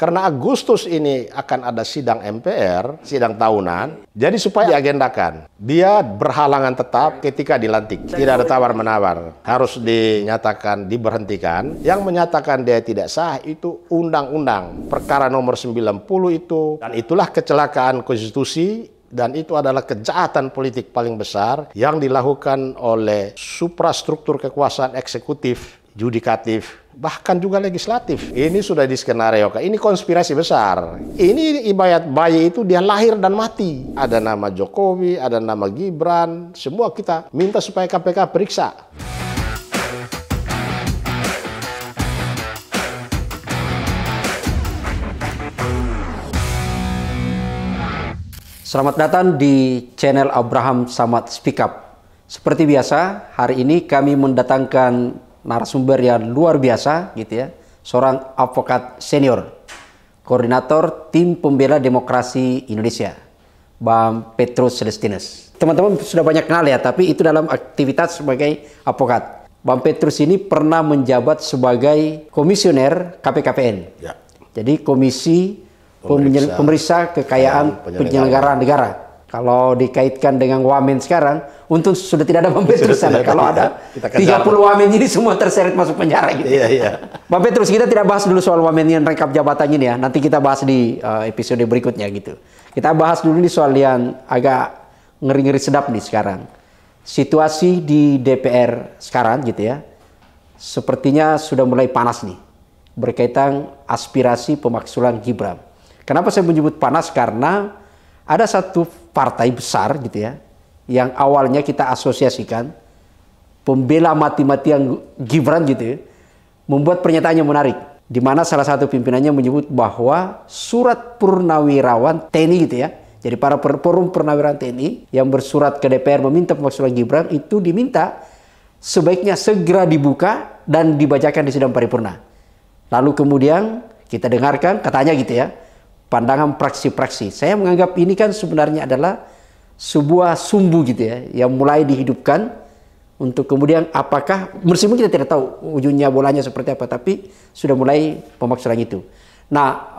Karena Agustus ini akan ada sidang MPR, sidang tahunan, jadi supaya diagendakan. Dia berhalangan tetap ketika dilantik. Tidak ada tawar-menawar. Harus dinyatakan, diberhentikan. Yang menyatakan dia tidak sah itu undang-undang. Perkara nomor 90 itu. Dan itulah kecelakaan konstitusi. Dan itu adalah kejahatan politik paling besar yang dilakukan oleh suprastruktur kekuasaan eksekutif, yudikatif, bahkan juga legislatif. Ini sudah diskenariokan. Ini konspirasi besar. Ini ibarat bayi itu dia lahir dan mati. Ada nama Jokowi, ada nama Gibran. Semua kita minta supaya KPK periksa. Selamat datang di channel Abraham Samad Speak Up. Seperti biasa, hari ini kami mendatangkan narasumber yang luar biasa, gitu ya. Seorang advokat senior, koordinator Tim Pembela Demokrasi Indonesia, Bang Petrus Celestinus. Teman-teman sudah banyak kenal ya, tapi itu dalam aktivitas sebagai advokat. Bang Petrus ini pernah menjabat sebagai komisioner KPKPN. Ya. Jadi Komisi Pemeriksa Kekayaan Penyelenggaraan Negara. Kalau dikaitkan dengan wamen sekarang, untung sudah tidak ada Bang Petrus sana. Kalau ada 30 wamen ini semua terseret masuk penjara gitu. Iya. Bang Petrus, kita tidak bahas dulu soal wamen yang rangkap jabatan ini ya. Nanti kita bahas di episode berikutnya gitu. Kita bahas dulu nih soal yang agak ngeri-ngeri sedap nih sekarang. Situasi di DPR sekarang gitu ya. Sepertinya sudah mulai panas nih. Berkaitan aspirasi pemakzulan Gibran. Kenapa saya menyebut panas? Karena ada satu partai besar gitu ya, yang awalnya kita asosiasikan pembela mati-matian Gibran gitu ya, membuat pernyataan yang menarik, di mana salah satu pimpinannya menyebut bahwa surat purnawirawan TNI gitu ya, jadi para forum purnawirawan TNI yang bersurat ke DPR meminta pemakzulan Gibran itu diminta sebaiknya segera dibuka dan dibacakan di sidang paripurna. Lalu kemudian kita dengarkan katanya gitu ya, pandangan praksi-praksi. Saya menganggap ini kan sebenarnya adalah sebuah sumbu gitu ya, yang mulai dihidupkan untuk kemudian apakah, meskipun kita tidak tahu ujungnya bolanya seperti apa, tapi sudah mulai pemakzulan itu. Nah,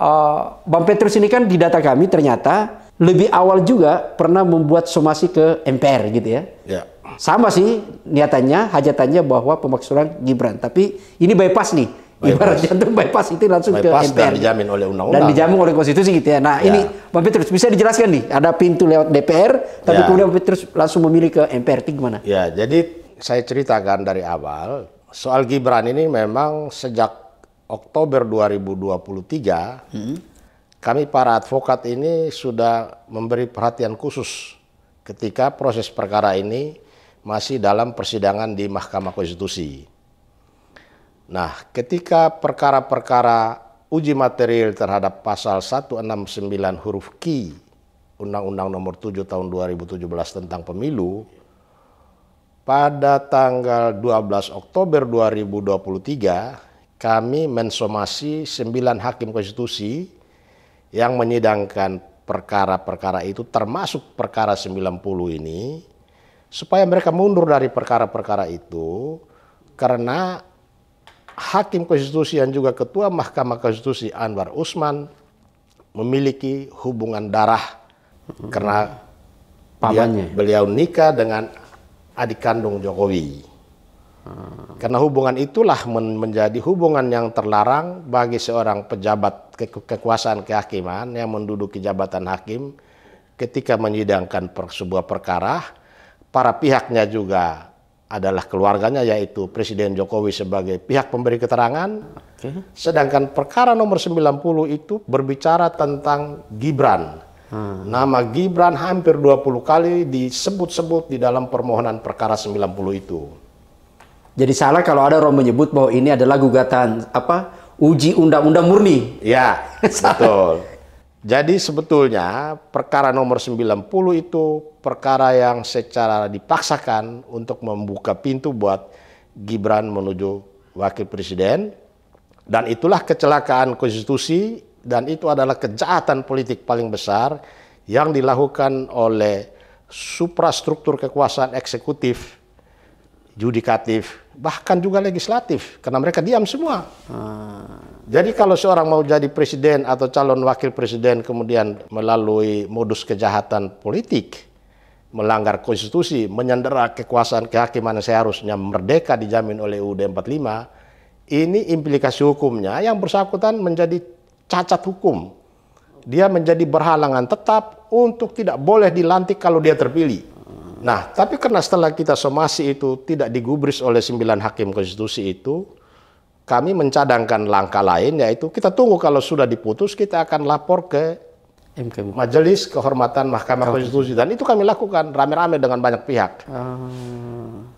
Bang Petrus ini kan di data kami ternyata lebih awal juga pernah membuat somasi ke MPR gitu ya. Ya. Sama sih niatannya, hajatannya bahwa pemakzulan Gibran, tapi ini bypass nih. Ibarat jantung bypass itu langsung ke MPR. Dan dijamin oleh undang-undang. Dan dijamin oleh konstitusi gitu ya. Nah ini Bang Petrus bisa dijelaskan nih. Ada pintu lewat DPR, tapi kemudian Bang Petrus langsung memilih ke MPR. Itu gimana? Ya, jadi saya ceritakan dari awal. Soal Gibran ini memang sejak Oktober 2023, kami para advokat ini sudah memberi perhatian khusus ketika proses perkara ini masih dalam persidangan di Mahkamah Konstitusi. Nah, ketika perkara-perkara uji material terhadap pasal 169 huruf Q Undang-Undang Nomor 7 Tahun 2017 tentang Pemilu, pada tanggal 12 Oktober 2023, kami mensomasi 9 hakim konstitusi yang menyidangkan perkara-perkara itu, termasuk perkara 90 ini, supaya mereka mundur dari perkara-perkara itu, karena Hakim Konstitusi yang juga Ketua Mahkamah Konstitusi Anwar Usman memiliki hubungan darah karena beliau nikah dengan adik kandung Jokowi. Karena hubungan itulah menjadi hubungan yang terlarang bagi seorang pejabat kekuasaan kehakiman yang menduduki jabatan hakim ketika menyidangkan sebuah perkara. Para pihaknya juga adalah keluarganya, yaitu Presiden Jokowi sebagai pihak pemberi keterangan. Sedangkan perkara nomor 90 itu berbicara tentang Gibran. Nama Gibran hampir 20 kali disebut-sebut di dalam permohonan perkara 90 itu. Jadi salah kalau ada orang menyebut bahwa ini adalah gugatan uji undang-undang murni. Ya, betul. Jadi sebetulnya perkara nomor 90 itu perkara yang secara dipaksakan untuk membuka pintu buat Gibran menuju wakil presiden. Dan itulah kecelakaan konstitusi, dan itu adalah kejahatan politik paling besar yang dilakukan oleh suprastruktur kekuasaan eksekutif, yudikatif, bahkan juga legislatif, karena mereka diam semua. Jadi kalau seorang mau jadi presiden atau calon wakil presiden kemudian melalui modus kejahatan politik, melanggar konstitusi, menyandera kekuasaan kehakiman yang seharusnya merdeka dijamin oleh UUD 45, ini implikasi hukumnya yang bersangkutan menjadi cacat hukum. Dia menjadi berhalangan tetap untuk tidak boleh dilantik kalau dia terpilih. Nah, tapi karena setelah kita somasi itu tidak digubris oleh 9 hakim konstitusi itu, kami mencadangkan langkah lain, yaitu kita tunggu kalau sudah diputus, kita akan lapor ke Majelis Kehormatan Mahkamah Konstitusi. Dan itu kami lakukan rame-rame dengan banyak pihak.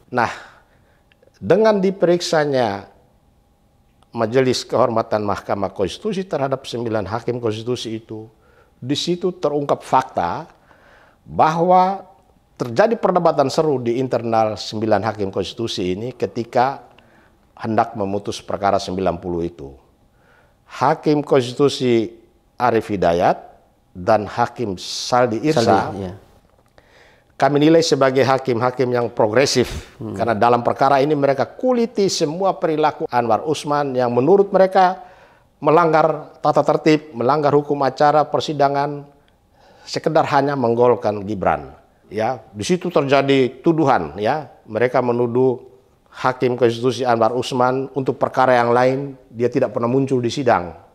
Nah, dengan diperiksanya Majelis Kehormatan Mahkamah Konstitusi terhadap 9 hakim konstitusi itu, di situ terungkap fakta bahwa terjadi perdebatan seru di internal 9 hakim konstitusi ini ketika hendak memutus perkara 90 itu. Hakim konstitusi Arief Hidayat dan Hakim Saldi Irsa kami nilai sebagai hakim-hakim yang progresif. Karena dalam perkara ini mereka kuliti semua perilaku Anwar Usman yang menurut mereka melanggar tata tertib, melanggar hukum acara persidangan, sekedar hanya menggolkan Gibran. Ya, di situ terjadi tuduhan, ya. Mereka menuduh Hakim Konstitusi Anwar Usman untuk perkara yang lain dia tidak pernah muncul di sidang.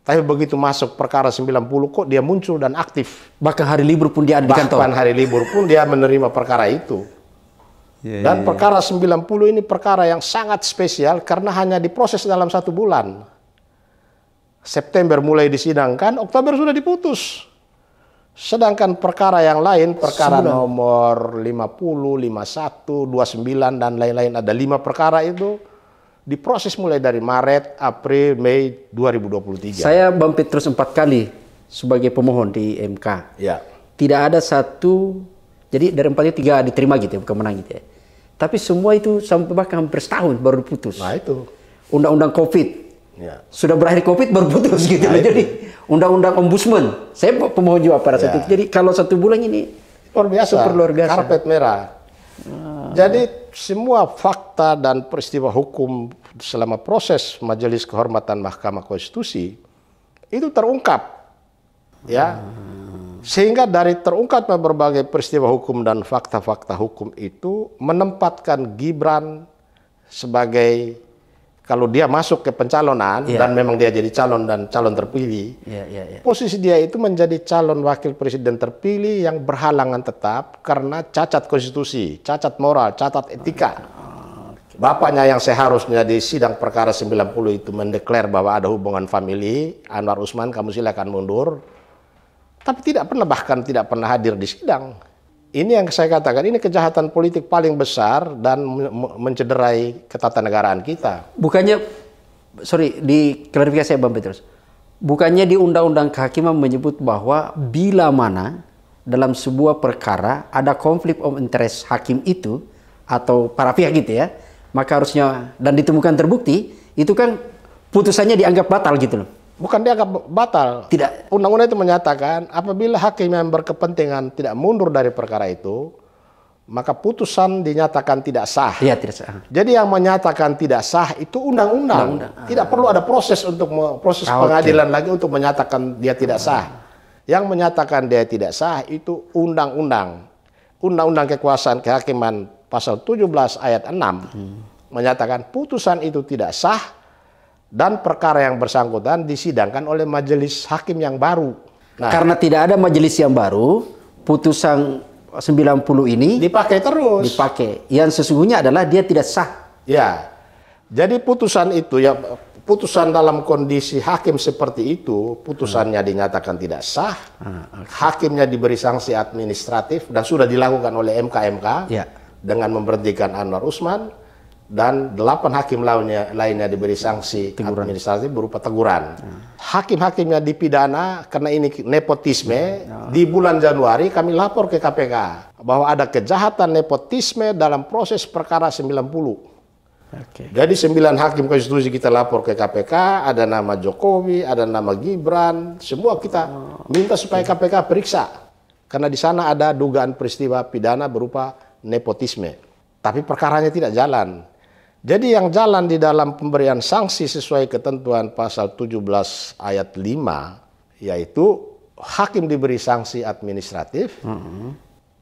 Tapi begitu masuk perkara 90 kok dia muncul dan aktif. Bahkan hari libur pun dia ada di kantor. Bahkan hari libur pun dia menerima perkara itu. Dan perkara 90 ini perkara yang sangat spesial karena hanya diproses dalam 1 bulan. September mulai disidangkan, Oktober sudah diputus. Sedangkan perkara yang lain, perkara nomor 50, 51, 29, dan lain-lain, ada 5 perkara itu diproses mulai dari Maret, April, Mei 2023. Saya Bang Petrus 4 kali sebagai pemohon di MK. Ya. Tidak ada satu, jadi dari 4 itu 3 diterima gitu ya, bukan menang gitu ya. Tapi semua itu sampai bahkan hampir setahun baru diputus. Nah itu. Undang-undang COVID. Ya. Sudah berakhir COVID baru putus gitu. Nah, jadi undang-undang ombudsman, saya pemohon juga pada saat itu. Jadi kalau 1 bulan ini luar biasa, super luar biasa. Karpet merah. Jadi semua fakta dan peristiwa hukum selama proses Majelis Kehormatan Mahkamah Konstitusi itu terungkap, ya. Sehingga dari terungkapnya berbagai peristiwa hukum dan fakta-fakta hukum itu menempatkan Gibran sebagai, kalau dia masuk ke pencalonan dan memang dia jadi calon dan calon terpilih, posisi dia itu menjadi calon wakil presiden terpilih yang berhalangan tetap karena cacat konstitusi, cacat moral, cacat etika. Bapaknya yang seharusnya di sidang perkara 90 itu mendeklar bahwa ada hubungan famili, Anwar Usman kamu silakan mundur. Tapi bahkan tidak pernah hadir di sidang. Ini yang saya katakan, ini kejahatan politik paling besar dan mencederai ketatanegaraan kita. Bukannya, sorry, di klarifikasi Bang Petrus, bukannya di Undang-Undang Kehakiman menyebut bahwa bila mana dalam sebuah perkara ada konflik of interest hakim itu atau para pihak gitu ya, maka harusnya dan ditemukan terbukti, itu kan putusannya dianggap batal gitu loh. Bukan dianggap batal. Tidak. Undang-undang itu menyatakan apabila hakim yang berkepentingan tidak mundur dari perkara itu, maka putusan dinyatakan tidak sah. Iya, tidak sah. Jadi yang menyatakan tidak sah itu undang-undang. Tidak perlu ada proses untuk proses pengadilan lagi untuk menyatakan dia tidak sah. Yang menyatakan dia tidak sah itu undang-undang. Undang-undang Kekuasaan Kehakiman pasal 17 ayat 6 menyatakan putusan itu tidak sah dan perkara yang bersangkutan disidangkan oleh majelis hakim yang baru. Nah, karena tidak ada majelis yang baru, putusan 90 ini dipakai terus. Dipakai. Yang sesungguhnya adalah dia tidak sah. Ya. Jadi putusan itu ya, putusan dalam kondisi hakim seperti itu, putusannya dinyatakan tidak sah. Hakimnya diberi sanksi administratif dan sudah dilakukan oleh MK dengan memberhentikan Anwar Usman. Dan 8 hakim lainnya diberi sanksi administratif berupa teguran. Hakim-hakimnya dipidana karena ini nepotisme. Di bulan Januari kami lapor ke KPK bahwa ada kejahatan nepotisme dalam proses perkara 90. Jadi 9 hakim konstitusi kita lapor ke KPK, ada nama Jokowi, ada nama Gibran, semua kita minta supaya KPK periksa. Karena di sana ada dugaan peristiwa pidana berupa nepotisme. tapi perkaranya tidak jalan. Jadi yang jalan di dalam pemberian sanksi sesuai ketentuan pasal 17 ayat 5, yaitu hakim diberi sanksi administratif,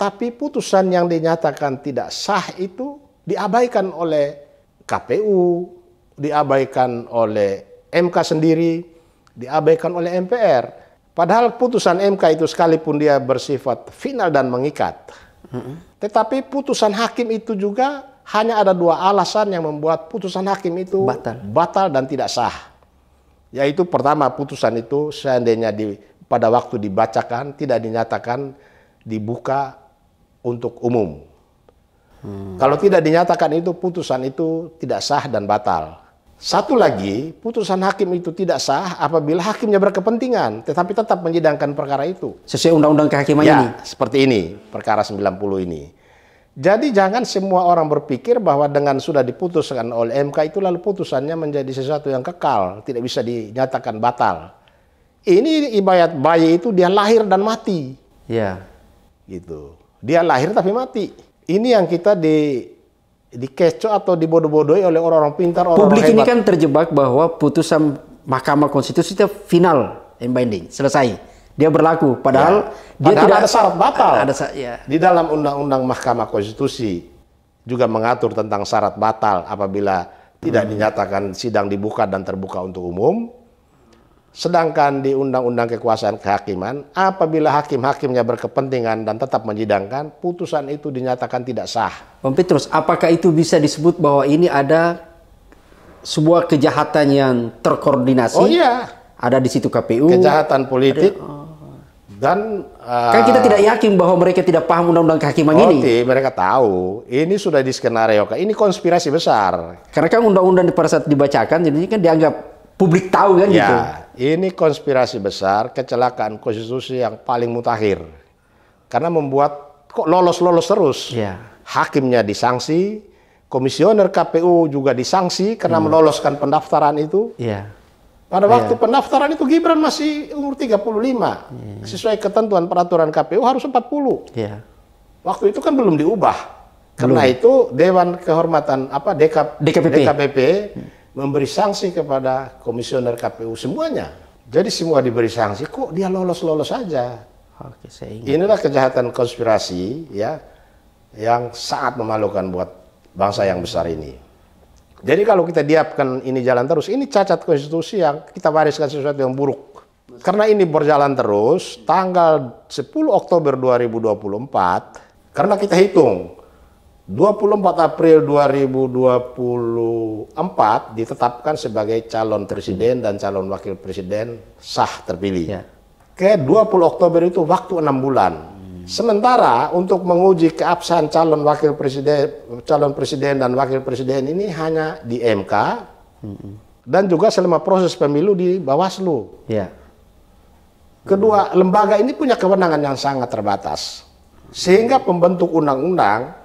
tapi putusan yang dinyatakan tidak sah itu diabaikan oleh KPU, diabaikan oleh MK sendiri, diabaikan oleh MPR. Padahal putusan MK itu sekalipun dia bersifat final dan mengikat, tetapi putusan hakim itu juga hanya ada dua alasan yang membuat putusan hakim itu batal dan tidak sah. Yaitu pertama, putusan itu seandainya pada waktu dibacakan tidak dinyatakan dibuka untuk umum. Kalau tidak dinyatakan itu, putusan itu tidak sah dan batal. Satu lagi, putusan hakim itu tidak sah apabila hakimnya berkepentingan tetapi tetap menyidangkan perkara itu. Sesuai undang-undang kehakiman ini. Seperti ini, perkara 90 ini. Jadi jangan semua orang berpikir bahwa dengan sudah diputuskan oleh MK itu lalu putusannya menjadi sesuatu yang kekal, tidak bisa dinyatakan batal. Ini ibarat bayi itu dia lahir dan mati. Ya. Gitu. Dia lahir tapi mati. Ini yang kita dikecoh atau dibodoh-bodohi oleh orang-orang pintar, orang-orang Publik hebat. ini kan terjebak bahwa putusan Mahkamah Konstitusi itu final and binding, selesai. Dia berlaku, padahal dia tidak ada syarat batal. Ya. Di dalam Undang-Undang Mahkamah Konstitusi juga mengatur tentang syarat batal apabila tidak dinyatakan sidang dibuka dan terbuka untuk umum. Sedangkan di Undang-Undang Kekuasaan Kehakiman, apabila hakim-hakimnya berkepentingan dan tetap menyidangkan, putusan itu dinyatakan tidak sah. Bang Petrus, apakah itu bisa disebut bahwa ini ada sebuah kejahatan yang terkoordinasi? Oh iya. Ada di situ KPU. Kejahatan politik. Dan kan kita tidak yakin bahwa mereka tidak paham undang-undang kehakiman ini. Mereka tahu. Ini sudah diskenariokan. Ini konspirasi besar. Karena kan undang-undang pada saat dibacakan, jadinya kan dianggap publik tahu kan gitu. Ini konspirasi besar, kecelakaan konstitusi yang paling mutakhir. Karena membuat kok lolos-lolos terus. Ya. Hakimnya disanksi, komisioner KPU juga disanksi karena meloloskan pendaftaran itu. Ya. Pada waktu pendaftaran itu Gibran masih umur 35. Sesuai ketentuan peraturan KPU harus 40. Ya. Waktu itu kan belum diubah. Karena itu Dewan Kehormatan DKPP memberi sanksi kepada komisioner KPU semuanya. Jadi semua diberi sanksi, kok dia lolos-lolos saja. Oke, saya ingat. Inilah kejahatan konspirasi ya yang sangat memalukan buat bangsa yang besar ini. Jadi kalau kita diamkan ini jalan terus, ini cacat konstitusi yang kita wariskan sesuatu yang buruk. Karena ini berjalan terus, tanggal 10 Oktober 2024, karena kita hitung, 24 April 2024 ditetapkan sebagai calon presiden dan calon wakil presiden sah terpilih. Ya. Ke 20 Oktober itu waktu 6 bulan. Sementara untuk menguji keabsahan calon presiden dan wakil presiden ini hanya di MK dan juga selama proses pemilu di Bawaslu. Ya. Kedua lembaga ini punya kewenangan yang sangat terbatas, sehingga pembentuk undang-undang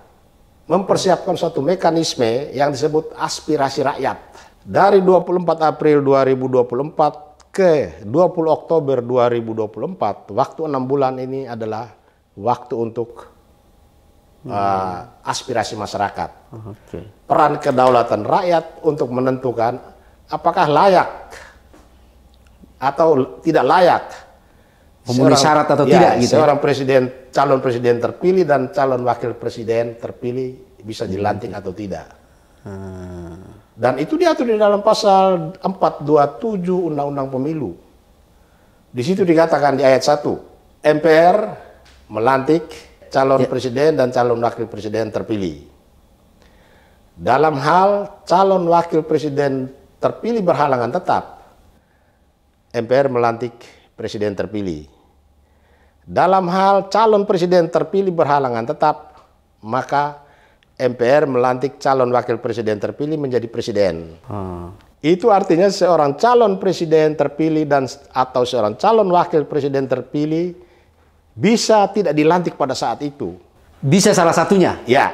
mempersiapkan suatu mekanisme yang disebut aspirasi rakyat. Dari 24 April 2024 ke 20 Oktober 2024, waktu 6 bulan ini adalah waktu untuk aspirasi masyarakat. Peran kedaulatan rakyat untuk menentukan apakah layak atau tidak layak memenuhi syarat atau tidak gitu. Seorang calon presiden terpilih dan calon wakil presiden terpilih bisa dilantik atau tidak. Dan itu diatur di dalam pasal 427 Undang-Undang Pemilu. Di situ dikatakan di ayat 1, MPR melantik calon presiden dan calon wakil presiden terpilih. Dalam hal calon wakil presiden terpilih berhalangan tetap, MPR melantik presiden terpilih. Dalam hal calon presiden terpilih berhalangan tetap, maka MPR melantik calon wakil presiden terpilih menjadi presiden. Itu artinya seorang calon presiden terpilih atau seorang calon wakil presiden terpilih bisa tidak dilantik pada saat itu. Bisa salah satunya? Ya,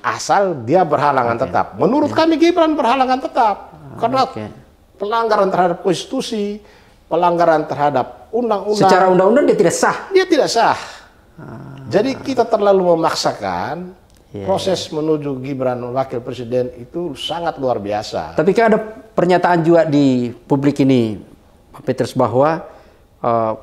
asal dia berhalangan tetap. Menurut kami Gibran berhalangan tetap. Karena pelanggaran terhadap konstitusi, pelanggaran terhadap undang-undang. Secara undang-undang dia tidak sah? Dia tidak sah. Jadi kita terlalu memaksakan Proses menuju Gibran wakil presiden itu sangat luar biasa. Tapi kan ada pernyataan juga di publik ini, Pak Petrus, bahwa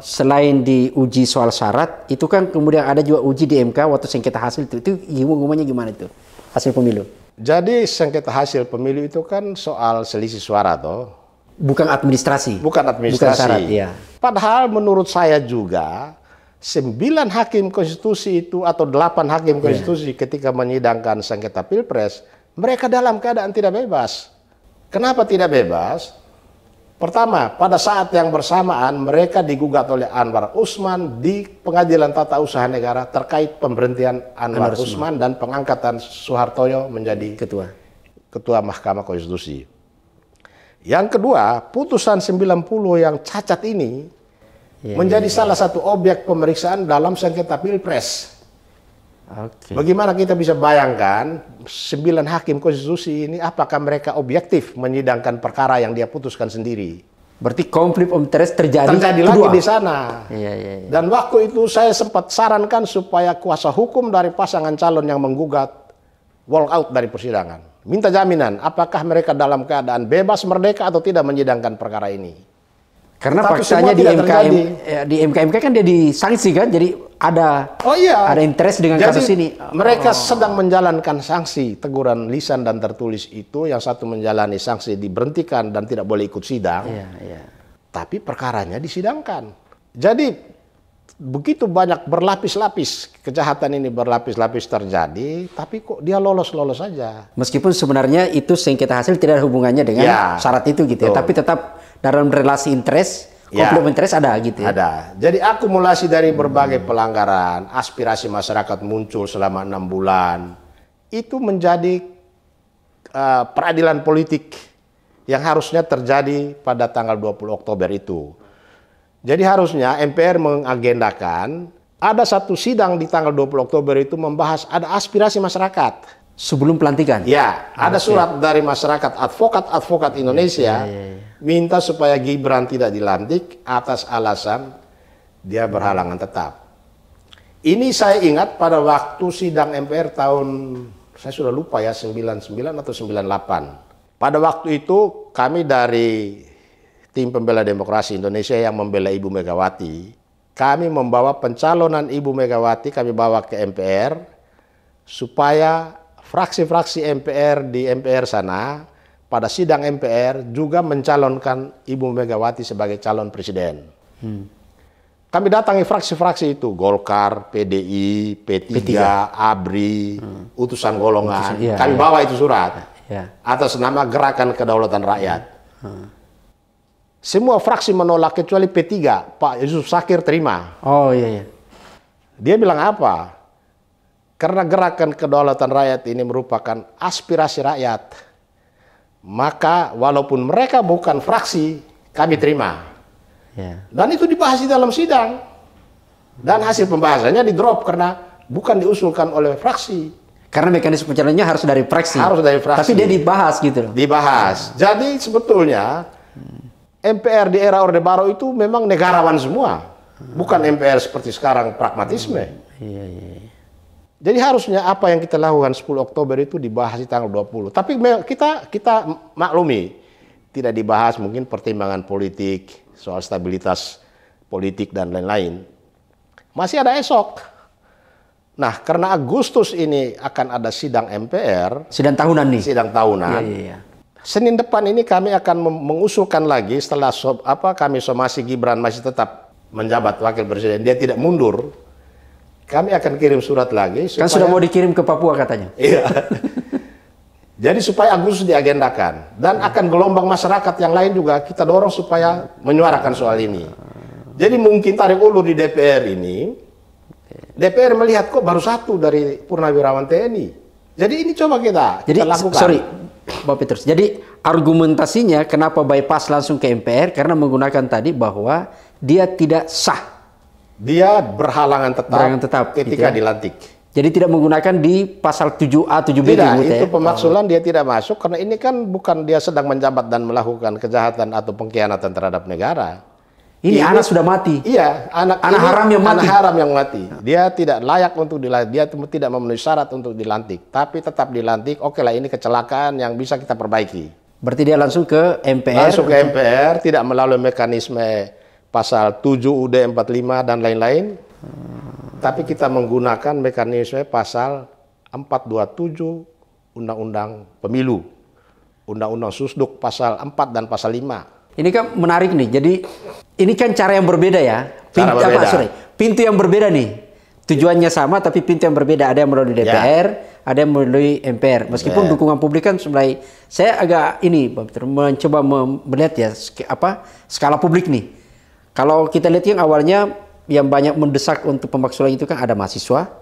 selain diuji soal syarat, itu kan kemudian ada juga uji di MK waktu sengketa hasil itu hubungannya gimana itu hasil pemilu? Jadi sengketa hasil pemilu itu kan soal selisih suara toh. Bukan administrasi. Bukan administrasi. Bukan syarat, ya. Padahal menurut saya juga 9 hakim konstitusi itu atau 8 hakim konstitusi ketika menyidangkan sengketa pilpres, mereka dalam keadaan tidak bebas. Kenapa tidak bebas? Pertama, pada saat yang bersamaan mereka digugat oleh Anwar Usman di Pengadilan Tata Usaha Negara terkait pemberhentian Anwar Usman dan pengangkatan Soehartoyo menjadi ketua Mahkamah Konstitusi. Yang kedua, putusan 90 yang cacat ini menjadi salah satu objek pemeriksaan dalam sengketa pilpres. Bagaimana kita bisa bayangkan 9 hakim konstitusi ini apakah mereka objektif menyidangkan perkara yang dia putuskan sendiri? Berarti konflik of interest terjadi lagi di sana. Dan waktu itu saya sempat sarankan supaya kuasa hukum dari pasangan calon yang menggugat walk out dari persidangan. Minta jaminan apakah mereka dalam keadaan bebas merdeka atau tidak menyidangkan perkara ini. Karena faktanya di MK kan dia disanksi kan, jadi ada interest dengan kasus ini. Mereka sedang menjalankan sanksi teguran lisan dan tertulis itu, yang satu menjalani sanksi diberhentikan dan tidak boleh ikut sidang. Tapi perkaranya disidangkan. Jadi begitu banyak berlapis-lapis kejahatan ini berlapis-lapis terjadi, tapi kok dia lolos-lolos saja. Meskipun sebenarnya itu sengketa hasil tidak ada hubungannya dengan syarat itu gitu ya, tapi tetap dalam relasi interest, konflik interest ada gitu ya. Ada. Jadi akumulasi dari berbagai pelanggaran, aspirasi masyarakat muncul selama 6 bulan, itu menjadi peradilan politik yang harusnya terjadi pada tanggal 20 Oktober itu. Jadi harusnya MPR mengagendakan ada satu sidang di tanggal 20 Oktober itu membahas ada aspirasi masyarakat. Sebelum pelantikan? Ya, ada surat dari masyarakat advokat Indonesia minta supaya Gibran tidak dilantik atas alasan dia berhalangan tetap. Ini saya ingat pada waktu sidang MPR tahun, saya sudah lupa ya, 99 atau 98. Pada waktu itu kami dari tim pembela demokrasi Indonesia yang membela Ibu Megawati, kami membawa pencalonan Ibu Megawati, kami bawa ke MPR supaya fraksi-fraksi MPR di MPR sana pada sidang MPR juga mencalonkan Ibu Megawati sebagai calon presiden. Kami datangi fraksi-fraksi itu, Golkar, PDI, P3, ABRI, utusan golongan. Kami bawa itu surat atas nama Gerakan Kedaulatan Rakyat. Semua fraksi menolak kecuali P3, Pak Yusuf Sakir terima. Dia bilang apa? Karena Gerakan Kedaulatan Rakyat ini merupakan aspirasi rakyat, maka walaupun mereka bukan fraksi, kami terima. Dan itu dibahas di dalam sidang. Dan hasil pembahasannya di-drop karena bukan diusulkan oleh fraksi. Karena mekanisme pencalonannya harus dari fraksi. Harus dari fraksi. Tapi dia dibahas gitu loh. Dibahas. Jadi sebetulnya MPR di era Orde Baru itu memang negarawan semua. Bukan MPR seperti sekarang pragmatisme. Jadi harusnya apa yang kita lakukan 10 Oktober itu dibahas di tanggal 20. Tapi kita maklumi, tidak dibahas mungkin pertimbangan politik, soal stabilitas politik dan lain-lain. Masih ada esok. Nah, karena Agustus ini akan ada sidang MPR. Sidang tahunan nih? Sidang tahunan. Senin depan ini kami akan mengusulkan lagi setelah kami somasi Gibran masih tetap menjabat wakil presiden, dia tidak mundur. Kami akan kirim surat lagi. Kan sudah mau dikirim ke Papua katanya. Iya. Jadi supaya Agustus diagendakan. Dan akan gelombang masyarakat yang lain juga kita dorong supaya menyuarakan soal ini. Jadi mungkin tarik ulur di DPR ini. DPR melihat kok baru satu dari purnawirawan TNI. Jadi ini coba kita lakukan. Sorry, Pak Petrus. Jadi argumentasinya kenapa bypass langsung ke MPR? Karena menggunakan tadi bahwa dia tidak sah. Dia berhalangan tetap ketika dilantik. Jadi tidak menggunakan di pasal 7A, 7B. Tidak, itu pemaksulan dia tidak masuk karena ini kan bukan dia sedang menjabat dan melakukan kejahatan atau pengkhianatan terhadap negara. Ini anak sudah mati. Iya, anak haram yang mati. Anak haram yang mati. Dia tidak layak untuk dilantik. Dia tidak memenuhi syarat untuk dilantik. Tapi tetap dilantik. Oke lah, ini kecelakaan yang bisa kita perbaiki. Berarti dia langsung ke MPR. Langsung ke MPR, tidak melalui mekanisme pasal 7 UUD 45 dan lain-lain. Tapi kita menggunakan mekanisme pasal 427 Undang-Undang Pemilu. Undang-Undang Susduk pasal 4 dan pasal 5. Ini kan menarik nih. Jadi ini kan cara yang berbeda ya. Pintu yang berbeda nih. Tujuannya sama tapi pintu yang berbeda. Ada yang melalui DPR, ada yang melalui MPR. Meskipun dukungan publik kan mulai, saya agak ini mencoba melihat ya skala publik nih. Kalau kita lihat yang awalnya yang banyak mendesak untuk pemaksulan itu kan ada mahasiswa,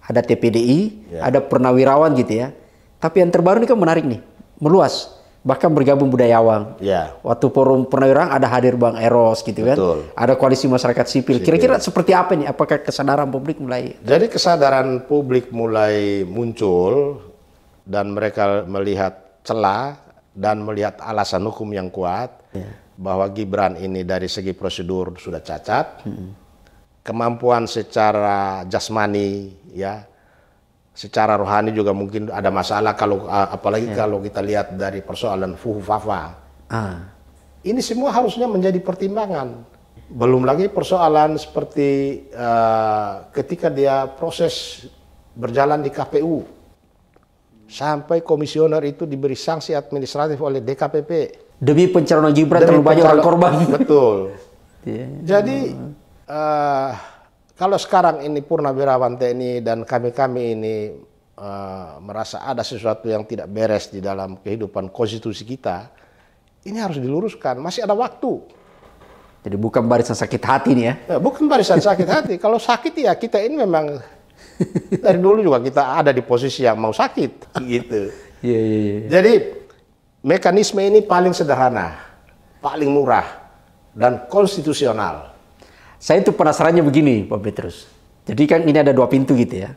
ada TPDI, ada purnawirawan gitu ya. Tapi yang terbaru ini kan menarik nih, meluas. Bahkan bergabung budayawan. Waktu forum purnawirawan ada hadir Bang Eros gitu kan. Ada koalisi masyarakat sipil. Kira-kira seperti apa nih? Apakah kesadaran publik mulai? Jadi kesadaran publik mulai muncul dan mereka melihat celah dan melihat alasan hukum yang kuat bahwa Gibran ini dari segi prosedur sudah cacat, kemampuan secara jasmani secara rohani juga mungkin ada masalah, kalau apalagi kalau kita lihat dari persoalan fuhu fafa. Ini semua harusnya menjadi pertimbangan. Belum lagi persoalan seperti ketika dia proses berjalan di KPU. Sampai komisioner itu diberi sanksi administratif oleh DKPP. Demi pencalonan Gibran terlalu banyak orang korban. Betul. Jadi kalau sekarang ini Purnawirawan TNI dan kami-kami ini merasa ada sesuatu yang tidak beres di dalam kehidupan konstitusi kita, ini harus diluruskan. Masih ada waktu. Jadi bukan barisan sakit hati nih ya? Bukan barisan sakit hati. Kalau sakit ya kita ini memang dari dulu juga kita ada di posisi yang mau sakit, gitu. Jadi mekanisme ini paling sederhana, paling murah, dan konstitusional. Saya itu penasarannya begini, Pak Petrus. Jadi kan ini ada dua pintu gitu ya.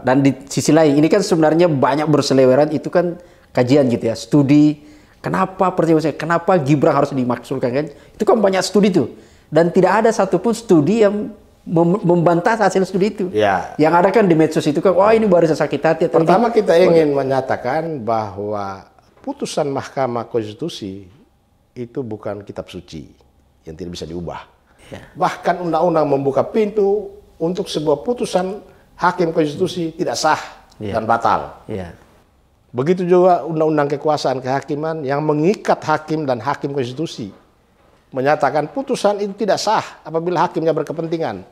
Dan di sisi lain, ini kan sebenarnya banyak berseliweran, itu kan kajian gitu ya, studi. Kenapa Gibran harus dimaksulkan kan? Itu kan banyak studi tuh. Dan tidak ada satupun studi yang membantah hasil studi itu. Yang ada kan di medsos itu kan, wah ini barisan sakit hati. Pertama kita ingin menyatakan bahwa putusan Mahkamah Konstitusi itu bukan kitab suci yang tidak bisa diubah. Bahkan undang-undang membuka pintu untuk sebuah putusan hakim konstitusi tidak sah dan batal. Begitu juga undang-undang kekuasaan kehakiman yang mengikat hakim dan hakim konstitusi. Menyatakan putusan itu tidak sah apabila hakimnya berkepentingan.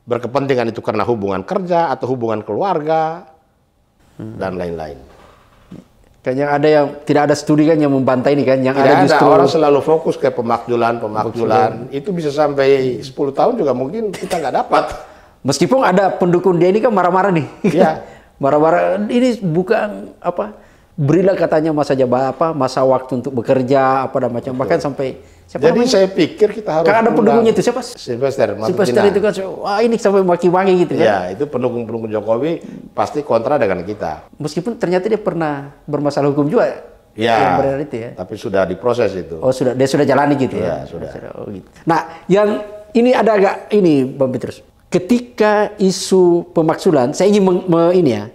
Berkepentingan itu karena hubungan kerja atau hubungan keluarga dan lain-lain. Kan yang ada yang tidak ada studi kan yang membantah ini kan, yang ada justru orang selalu fokus ke pemakzulan. Itu bisa sampai 10 tahun juga mungkin kita nggak dapat. Meskipun ada pendukung dia ini kan marah-marah nih. Marah-marah, ini bukan berilah katanya masa waktu untuk bekerja dan macam. Bahkan sampai jadi saya pikir kita harus kan ada pendukungnya itu siapa? Sylvester itu kan, wah ini sampai maki-maki gitu kan. Itu pendukung Jokowi pasti kontra dengan kita. Meskipun ternyata dia pernah bermasalah hukum juga. Yang beredar itu ya. Tapi sudah diproses itu. Oh dia sudah jalani gitu ya. Sudah. Oh, gitu. Nah, yang ini ada agak ini Bang Petrus. Ketika isu pemaksulan, saya ingin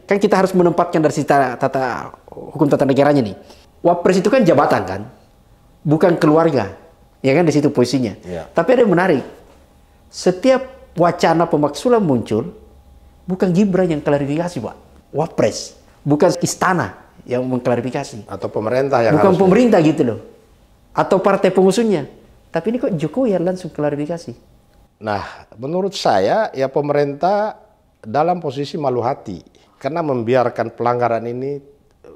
kan kita harus menempatkan dari tata hukum tata negaranya nih. Wapres itu kan jabatan kan, bukan keluarga. Ya kan di situ posisinya. Tapi ada yang menarik. Setiap wacana pemaksulan muncul, bukan Gibran yang klarifikasi, Pak. Wapres, bukan istana yang mengklarifikasi. Atau pemerintah yang bukan pemerintah gitu loh. Atau partai pengusungnya. Tapi ini kok Jokowi yang langsung klarifikasi. Nah, menurut saya ya pemerintah dalam posisi malu hati karena membiarkan pelanggaran ini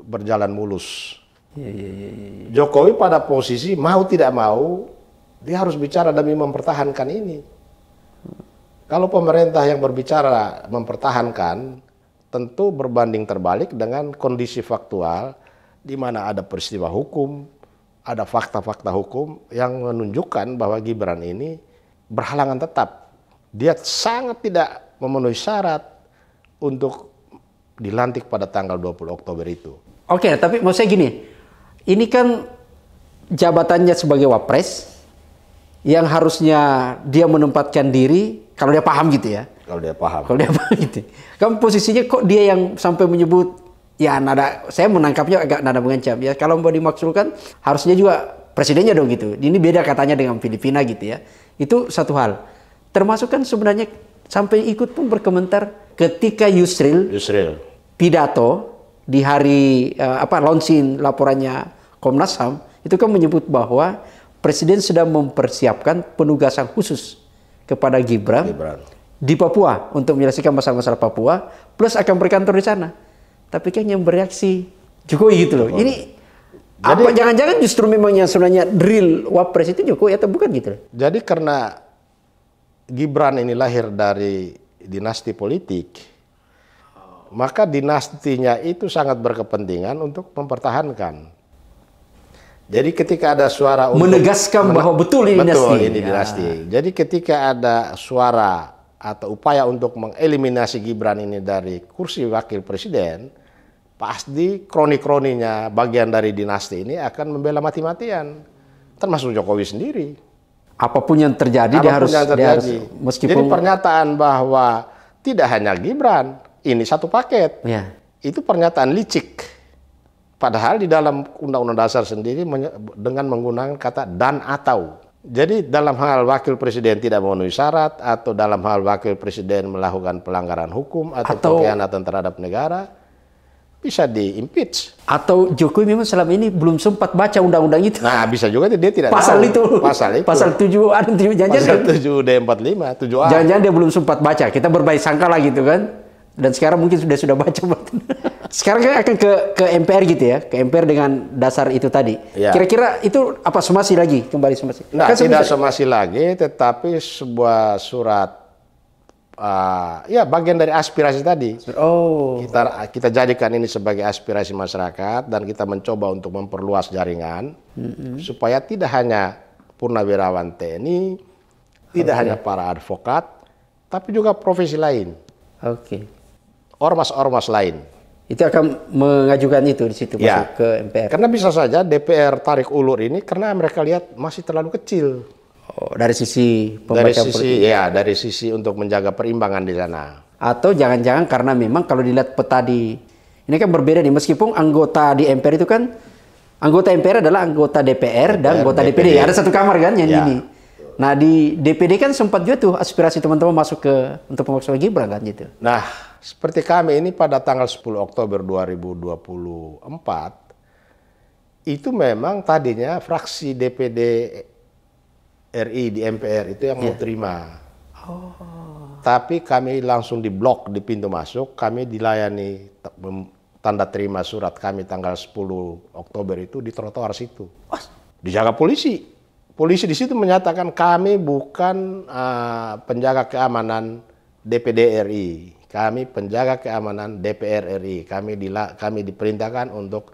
berjalan mulus. Jokowi pada posisi mau tidak mau dia harus bicara demi mempertahankan ini. Kalau pemerintah yang berbicara mempertahankan, tentu berbanding terbalik dengan kondisi faktual di mana ada peristiwa hukum, ada fakta-fakta hukum yang menunjukkan bahwa Gibran ini berhalangan tetap. Dia sangat tidak memenuhi syarat untuk dilantik pada tanggal 20 Oktober itu. Oke, tapi maksud saya gini, ini kan jabatannya sebagai wapres, yang harusnya dia menempatkan diri kalau dia paham gitu ya. Kalau dia paham. Kalau dia paham gitu. Kan posisinya kok dia yang sampai menyebut ya nada, saya menangkapnya agak nada mengancam ya. Kalau mau dimaksudkan harusnya juga presidennya dong gitu. Ini beda katanya dengan Filipina gitu ya. Itu satu hal. Termasuk kan sebenarnya sampai ikut pun berkomentar ketika Yusril pidato di hari launching laporannya Komnas HAM itu kan menyebut bahwa presiden sedang mempersiapkan penugasan khusus kepada Gibran di Papua untuk menyelesaikan masalah-masalah Papua plus akan berkantor di sana. Tapi kan yang bereaksi Jokowi gitu loh. Ini apa jangan-jangan justru memang yang sebenarnya drill Wapres itu Jokowi atau bukan gitu loh. Jadi karena Gibran ini lahir dari dinasti politik, maka dinastinya itu sangat berkepentingan untuk mempertahankan. Jadi ketika ada suara untuk menegaskan bahwa betul ini dinasti. Jadi ketika ada suara atau upaya untuk mengeliminasi Gibran ini dari kursi wakil presiden, pasti kroni-kroninya bagian dari dinasti ini akan membela mati-matian, termasuk Jokowi sendiri. Apapun yang terjadi, dia harus Jadi meskipun pernyataan bahwa tidak hanya Gibran, ini satu paket. Ya. Itu pernyataan licik. Padahal di dalam Undang-Undang Dasar sendiri dengan menggunakan kata dan atau. Jadi dalam hal wakil presiden tidak memenuhi syarat atau dalam hal wakil presiden melakukan pelanggaran hukum atau pengkhianatan terhadap negara, bisa di-impeach. Atau Jokowi memang selama ini belum sempat baca undang-undang itu. Nah, bisa juga dia tidak pasal tahu. Itu. Pasal 7 Pasal 7D45, 7A. Jangan-jangan dia belum sempat baca. Kita berbaik sangka lah gitu kan. Dan sekarang mungkin sudah baca. Sekarang kan akan ke MPR gitu ya, ke MPR dengan dasar itu tadi. Ya. Kira-kira itu apa somasi lagi, kembali somasi? Nah, kan tidak somasi lagi, tetapi sebuah surat, ya bagian dari aspirasi tadi. Oh. Kita jadikan ini sebagai aspirasi masyarakat dan kita mencoba untuk memperluas jaringan supaya tidak hanya purnawirawan TNI, tidak hanya para advokat, tapi juga profesi lain. Ormas-ormas lain. Itu akan mengajukan itu di situ masuk ke MPR. Karena bisa saja DPR tarik ulur ini karena mereka lihat masih terlalu kecil. Oh, dari sisi dari sisi untuk menjaga perimbangan di sana. Atau jangan-jangan karena memang kalau dilihat peta ini kan berbeda nih, meskipun anggota di MPR itu kan anggota MPR adalah anggota DPR dan anggota DPD. Ada satu kamar kan yang ini. Nah di DPD kan sempat juga tuh aspirasi teman-teman masuk untuk pemaksulan Gibran kan gitu. Nah seperti kami ini pada tanggal 10 Oktober 2024 itu memang tadinya fraksi DPD RI di MPR itu yang mau terima. Tapi kami langsung diblok di pintu masuk, kami dilayani tanda terima surat kami tanggal 10 Oktober itu di trotoar situ. Dijaga polisi. Polisi di situ menyatakan kami bukan penjaga keamanan DPD RI, kami penjaga keamanan DPR RI. Kami diperintahkan untuk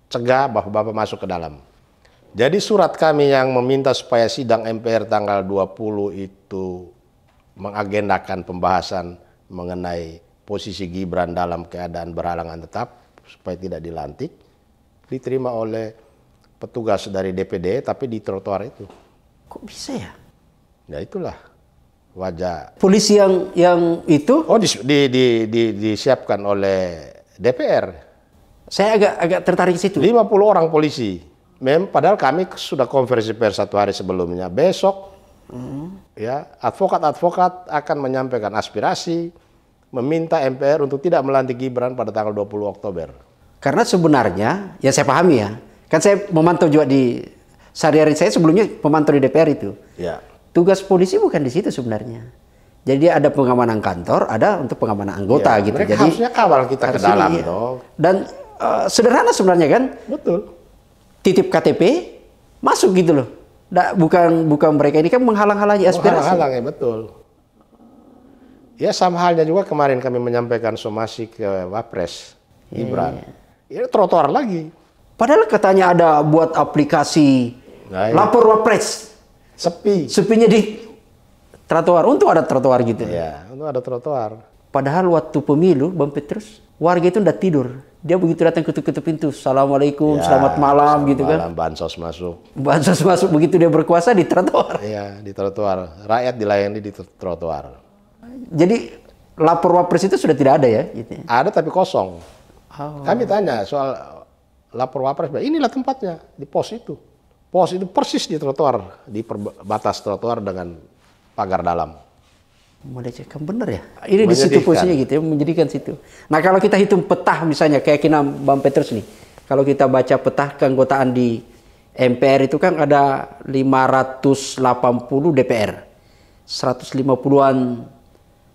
cegah Bapak-bapak masuk ke dalam. Jadi surat kami yang meminta supaya sidang MPR tanggal 20 itu mengagendakan pembahasan mengenai posisi Gibran dalam keadaan berhalangan tetap supaya tidak dilantik, diterima oleh petugas dari DPD tapi di trotoar itu. Kok bisa ya? Ya itulah wajah polisi yang itu. Oh disiapkan oleh DPR. Saya agak tertarik di situ. 50 orang polisi. Padahal kami sudah konferensi pers satu hari sebelumnya. Besok ya advokat-advokat akan menyampaikan aspirasi meminta MPR untuk tidak melantik Gibran pada tanggal 20 Oktober. Karena sebenarnya yang saya pahami ya, kan saya memantau juga di sehari-hari saya sebelumnya memantau di DPR itu. Ya. Tugas polisi bukan di situ sebenarnya. Jadi ada pengamanan kantor, ada untuk pengamanan anggota ya, gitu. Mereka Jadi harusnya kawal kita ke dalam dong. Dan sederhana sebenarnya kan. Betul. Titip KTP masuk gitu loh. Bukan mereka ini kan menghalang-halangi aspirasi. Menghalang-halang ya betul. Ya sama halnya juga kemarin kami menyampaikan somasi ke Wapres Gibran. Ya trotoar lagi. Padahal katanya ada buat aplikasi lapor Wapres. Sepinya di trotoar. Untung ada trotoar gitu. Ya, untung ada trotoar. Padahal waktu pemilu Bang Petrus warga itu udah tidur. Dia begitu datang ketuk-ketuk pintu, Assalamualaikum, Ya, selamat malam gitu kan. malam, bansos masuk. Bansos masuk, begitu dia berkuasa di trotoar. Iya, di trotoar. Rakyat dilayani di trotoar. Jadi lapor wapres itu sudah tidak ada ya? Gitu ya? Ada tapi kosong. Oh. Kami tanya soal lapor wapres, inilah tempatnya, di pos itu. Pos itu persis di trotoar, di batas trotoar dengan pagar dalam. Melecehkan bener ya? Ini di situ posisinya gitu ya, menjadikan situ. Nah kalau kita hitung peta misalnya, keyakinan Bang Petrus nih. Kalau kita baca peta keanggotaan di MPR itu kan ada 580 DPR. 150-an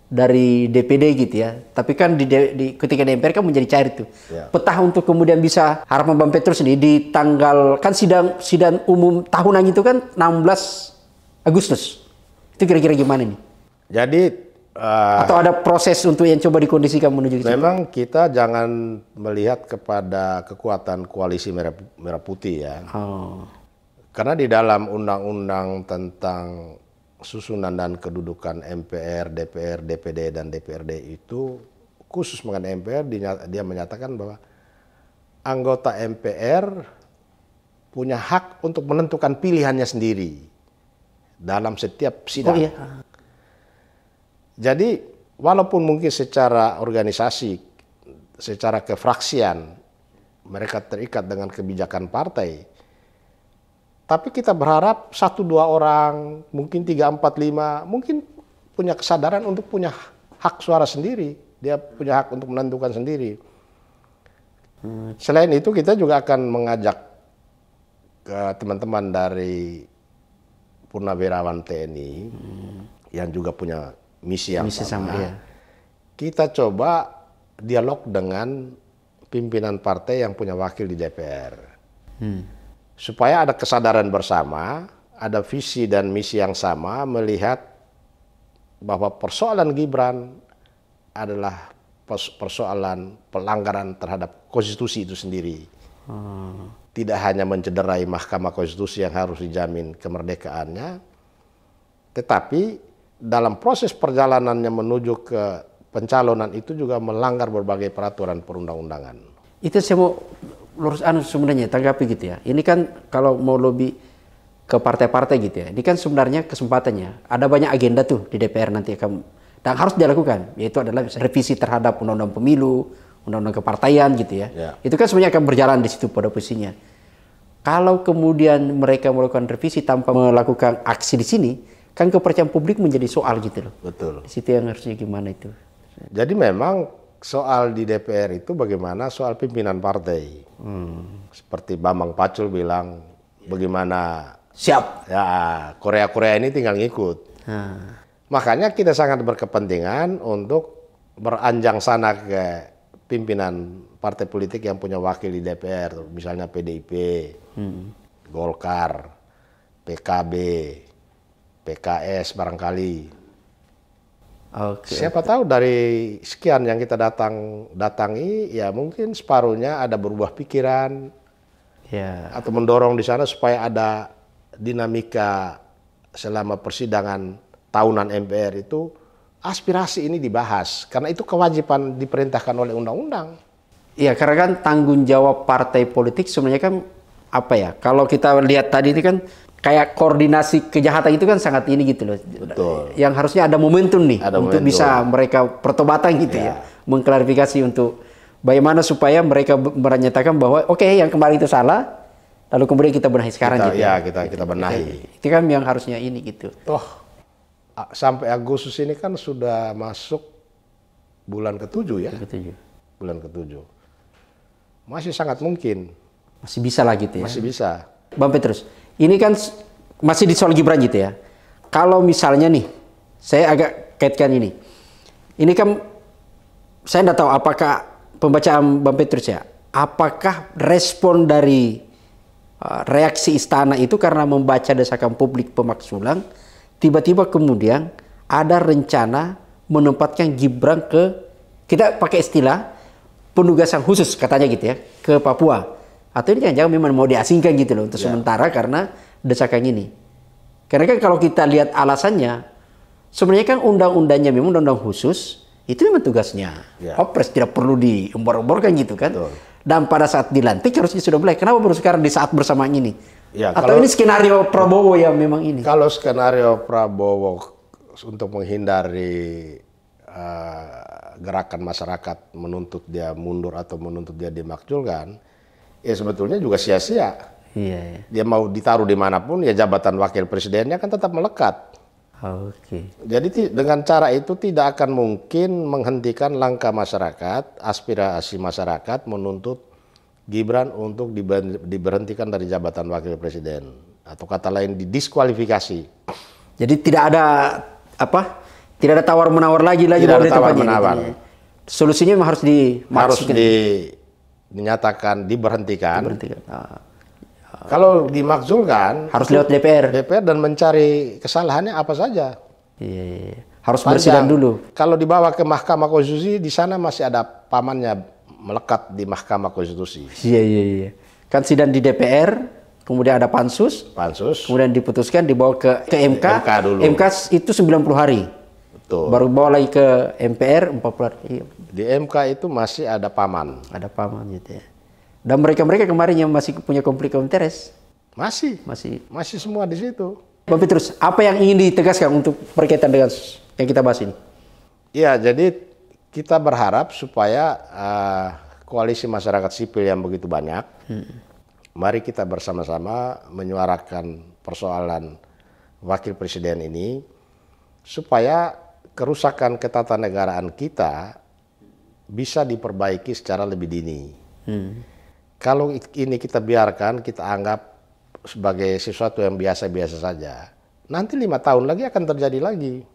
dari DPD gitu ya. Tapi kan ketika di MPR kan menjadi cair itu. Ya. Peta untuk kemudian bisa, harapan Bang Petrus nih di tanggal, kan sidang umum tahunan itu kan 16 Agustus. Itu kira-kira gimana nih? Jadi Atau ada proses untuk yang coba dikondisikan menuju ke situ? memang kita jangan melihat kepada kekuatan koalisi merah putih ya. Oh. Karena di dalam undang-undang tentang susunan dan kedudukan MPR, DPR, DPD, dan DPRD itu khusus mengenai MPR dia menyatakan bahwa anggota MPR punya hak untuk menentukan pilihannya sendiri dalam setiap sidang. Oh iya. Jadi walaupun mungkin secara organisasi, secara kefraksian mereka terikat dengan kebijakan partai, tapi kita berharap 1-2 orang, mungkin 3-4-5, mungkin punya kesadaran untuk punya hak suara sendiri. Dia punya hak untuk menentukan sendiri. Selain itu kita juga akan mengajak ke teman-teman dari Purnawirawan TNI yang juga punya misi yang sama. Ya. Kita coba dialog dengan pimpinan partai yang punya wakil di DPR. Supaya ada kesadaran bersama, ada visi dan misi yang sama melihat bahwa persoalan Gibran adalah persoalan pelanggaran terhadap konstitusi itu sendiri. Tidak hanya mencederai Mahkamah Konstitusi yang harus dijamin kemerdekaannya, tetapi dalam proses perjalanannya menuju ke pencalonan itu juga melanggar berbagai peraturan perundang-undangan. Itu saya mau lurus sebenarnya tanggapi gitu ya. Ini kan kalau mau lobby ke partai-partai gitu ya. Ini kan sebenarnya kesempatannya. Ada banyak agenda tuh di DPR nanti akan dan harus dilakukan, yaitu adalah revisi terhadap undang-undang pemilu, undang-undang kepartaian gitu ya. Itu kan sebenarnya akan berjalan di situ pada posisinya. Kalau kemudian mereka melakukan revisi tanpa melakukan aksi di sini, kan kepercayaan publik menjadi soal gitu loh. Betul. Di situ yang harusnya gimana itu. Jadi memang soal di DPR itu bagaimana soal pimpinan partai. Seperti Bambang Pacul bilang, bagaimana siap ya Korea ini tinggal ngikut. Makanya kita sangat berkepentingan untuk beranjang sana ke pimpinan partai politik yang punya wakil di DPR, misalnya PDIP, Golkar, PKB, PKS barangkali. Siapa tahu dari sekian yang kita datangi, ya mungkin separuhnya ada berubah pikiran, atau mendorong di sana supaya ada dinamika selama persidangan tahunan MPR itu aspirasi ini dibahas, karena itu kewajiban diperintahkan oleh undang-undang. Iya, karena kan tanggung jawab partai politik sebenarnya kan apa ya? Kalau kita lihat tadi itu kan kayak koordinasi kejahatan itu kan sangat ini gitu loh. Betul. Yang harusnya ada momentum nih untuk bisa mereka pertobatan gitu ya. Mengklarifikasi untuk bagaimana supaya mereka menyatakan bahwa oke, yang kemarin itu salah, lalu kemudian kita benahi sekarang gitu. Ya, kita benahi. Itu kan yang harusnya ini gitu. Toh sampai Agustus ini kan sudah masuk bulan ke-7 ya. Bulan ke-7. Masih sangat mungkin. Masih bisa lah gitu ya. Masih bisa. Bang Petrus, ini kan masih di soal Gibran gitu ya. Kalau misalnya nih, saya agak kaitkan ini. Ini kan saya tidak tahu apakah pembacaan Bang Petrus ya, apakah respon dari reaksi istana itu karena membaca desakan publik pemaksulan, tiba-tiba kemudian ada rencana menempatkan Gibran ke, kita pakai istilah penugasan khusus katanya gitu ya, ke Papua. Atau ini jangan-jangan memang mau diasingkan gitu loh untuk sementara karena desakan ini. Karena kan kalau kita lihat alasannya, sebenarnya kan undang-undangnya memang undang-undang khusus Itu memang tugasnya. Ya. Wapres tidak perlu diembor-emborkan gitu kan. Betul. Dan pada saat dilantik harusnya sudah mulai. Kenapa baru sekarang di saat bersamaan ini? Ya, Atau ini skenario Prabowo yang memang ini? Kalau skenario Prabowo untuk menghindari gerakan masyarakat menuntut dia mundur atau menuntut dia dimakzulkan, ya sebetulnya juga sia-sia. Iya. Dia mau ditaruh dimanapun, ya jabatan wakil presidennya kan tetap melekat. Oke. Jadi dengan cara itu tidak akan mungkin menghentikan langkah masyarakat, aspirasi masyarakat menuntut Gibran untuk diberhentikan dari jabatan wakil presiden, atau kata lain didiskualifikasi. Jadi tidak ada apa? Tidak ada tawar-menawar lagi Tidak ada tawar-menawar. Solusinya memang harus dinyatakan diberhentikan. Ah. Kalau dimakzulkan Harus lewat DPR. DPR dan mencari kesalahannya apa saja. Iya. Harus bersidang dulu. Kalau dibawa ke Mahkamah Konstitusi, di sana masih ada pamannya melekat di Mahkamah Konstitusi. Iya. Kan sidang di DPR, kemudian ada pansus, kemudian diputuskan dibawa ke MK. MK dulu. MK itu 90 hari. Betul. Baru bawa lagi ke MPR 40 hari. Iya. Di MK itu masih ada paman. Ada paman gitu ya. Dan mereka kemarin yang masih punya konflik of interest. Masih semua di situ. Bang Petrus, apa yang ingin ditegaskan untuk berkaitan dengan yang kita bahas ini? Ya, jadi kita berharap supaya koalisi masyarakat sipil yang begitu banyak, mari kita bersama-sama menyuarakan persoalan wakil presiden ini, supaya kerusakan ketatanegaraan kita bisa diperbaiki secara lebih dini. Kalau ini kita biarkan, kita anggap sebagai sesuatu yang biasa-biasa saja, nanti 5 tahun lagi akan terjadi lagi.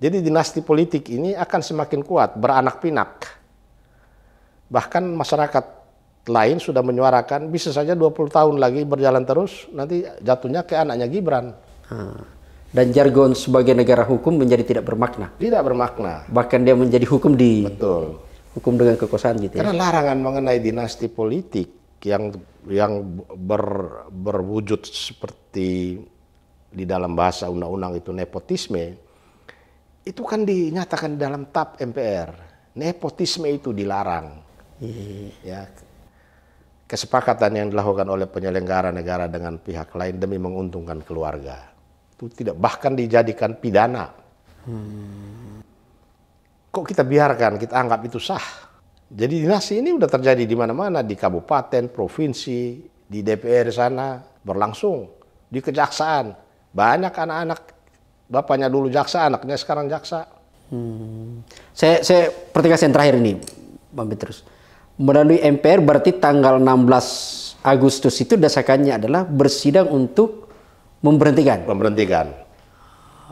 Jadi dinasti politik ini akan semakin kuat, beranak pinak. Bahkan masyarakat lain sudah menyuarakan bisa saja 20 tahun lagi berjalan terus, nanti jatuhnya ke anaknya Gibran. Dan jargon sebagai negara hukum menjadi tidak bermakna. Tidak bermakna. Bahkan dia menjadi hukum di... Betul. Hukum dengan kekuasaan gitu ya. Karena larangan mengenai dinasti politik yang berwujud seperti di dalam bahasa undang-undang itu nepotisme, itu kan dinyatakan di dalam TAP MPR. Nepotisme itu dilarang. Ya, kesepakatan yang dilakukan oleh penyelenggara negara dengan pihak lain demi menguntungkan keluarga. Itu tidak, bahkan dijadikan pidana. Kok kita biarkan, kita anggap itu sah. Jadi dinasti ini udah terjadi di mana-mana, di kabupaten, provinsi, di DPR sana, berlangsung. Di kejaksaan, banyak anak-anak, bapaknya dulu jaksa, anaknya sekarang jaksa. Saya pertegas yang terakhir ini, Bang Petrus. Melalui MPR berarti tanggal 16 Agustus itu dasarkannya adalah bersidang untuk memberhentikan.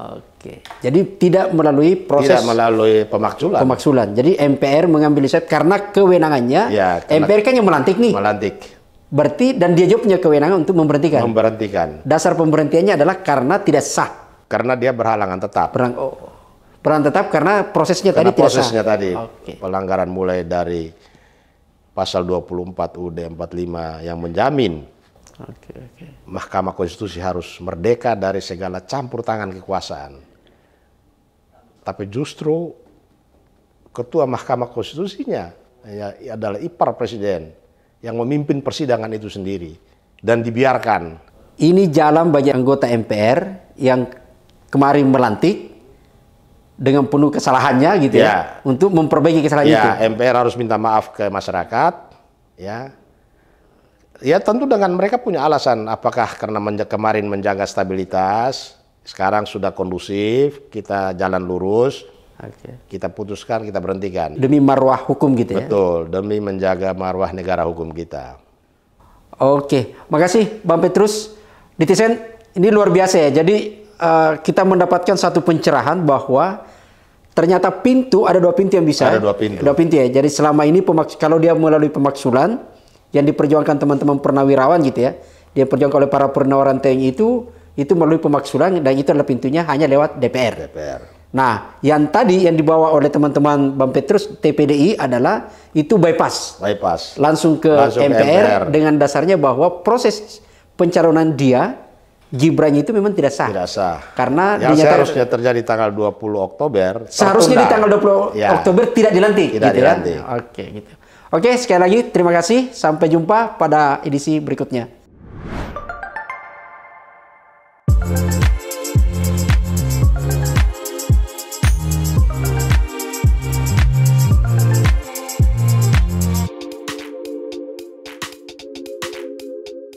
Oke. Jadi tidak melalui proses. Tidak melalui pemakzulan. Jadi MPR mengambil inisiatif karena kewenangannya. Ya, MPR kan yang melantik nih. Berarti dan dia juga punya kewenangan untuk memberhentikan. Dasar pemberhentiannya adalah karena tidak sah. Karena dia berhalangan tetap. Berhalangan tetap karena prosesnya tadi tidak sah. Pelanggaran mulai dari pasal 24 UUD 45 yang menjamin Mahkamah Konstitusi harus merdeka dari segala campur tangan kekuasaan. Tapi justru ketua Mahkamah Konstitusinya adalah ipar presiden yang memimpin persidangan itu sendiri dan dibiarkan. Ini jalan bagi anggota MPR yang kemarin melantik dengan penuh kesalahannya gitu ya, untuk memperbaiki kesalahan itu. MPR harus minta maaf ke masyarakat, ya tentu dengan mereka punya alasan, apakah karena kemarin menjaga stabilitas, sekarang sudah kondusif, kita jalan lurus, kita putuskan, kita berhentikan. Demi marwah hukum gitu ya? Betul, demi menjaga marwah negara hukum kita. Oke, makasih Bang Petrus. Netizen, ini luar biasa ya, jadi kita mendapatkan satu pencerahan bahwa ternyata ada dua pintu yang bisa. Ada dua pintu ya, jadi selama ini kalau dia melalui pemaksulan, yang diperjuangkan teman-teman purnawirawan gitu ya, dia perjuangkan oleh para purnawirawan TNI itu melalui pemaksulan dan itu adalah pintunya hanya lewat DPR. Nah, yang tadi yang dibawa oleh teman-teman Bang Petrus TPDI adalah itu bypass. Langsung ke MPR dengan dasarnya bahwa proses pencalonan dia Gibran itu memang tidak sah. Tidak sah. Karena yang seharusnya terjadi tanggal 20 Oktober. Seharusnya di tanggal 20 Oktober tidak dilantik. Tidak gitu dilantik. Ya? Oke, gitu. Oke, sekali lagi terima kasih. Sampai jumpa pada edisi berikutnya.